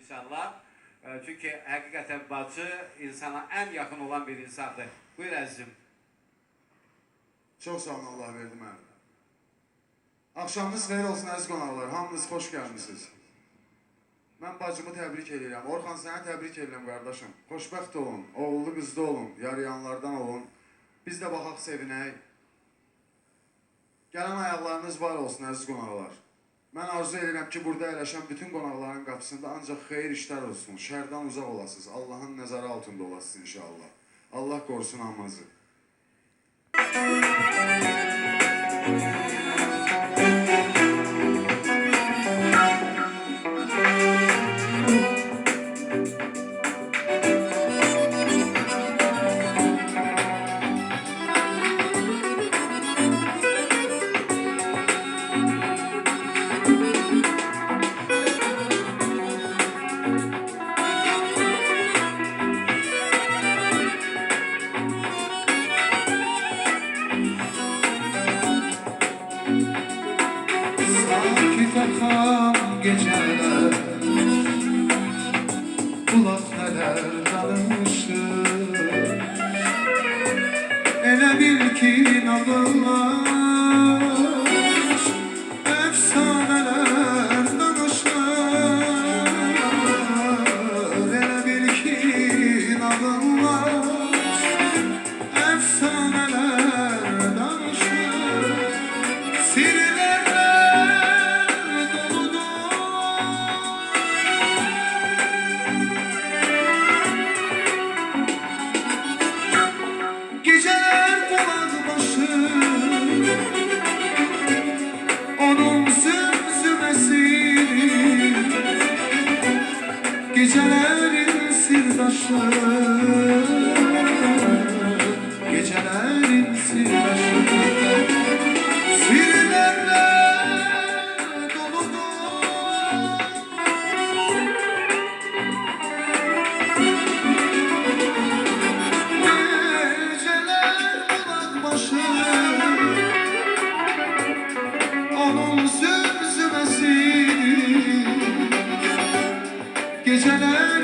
inşallah. Çünki həqiqətən bacı insana ən yaxın olan bir insandır. Buyur əzizim. Çox sağ olun, Allah verdi mənə. Axşamınız xeyir olsun əziz qonaqlar, hamınız xoş gəlmişsiniz. Mən bacımı təbrik edirəm. Orxan, səni təbrik edirəm qardaşım. Xoşbəxt olun, oğullu qızlı olun, yarayanlardan olun. Biz də baxaq sevinək. Gələn ayaqlarınız var olsun əziz qonaqlar. Mən arzu edirəm ki, burada əyləşən bütün qonaqların qapısında ancaq xeyir işlər olsun, şərdən uzaq olasınız, Allahın nəzarı altında olasınız inşallah. Allah qorusun hamınızı. Akan geceler, kulak neler danışır. Elə bil ki nağıllar, efsaneler danışır. Elə bil ki nağıllar, efsaneler danışır. Sirlerle geceler kulak başı, onun zümzümesini, gecelerin sirdaşı, gecelerin sirdaşı, sirlerle doludur. Onun zümzümesi, geceler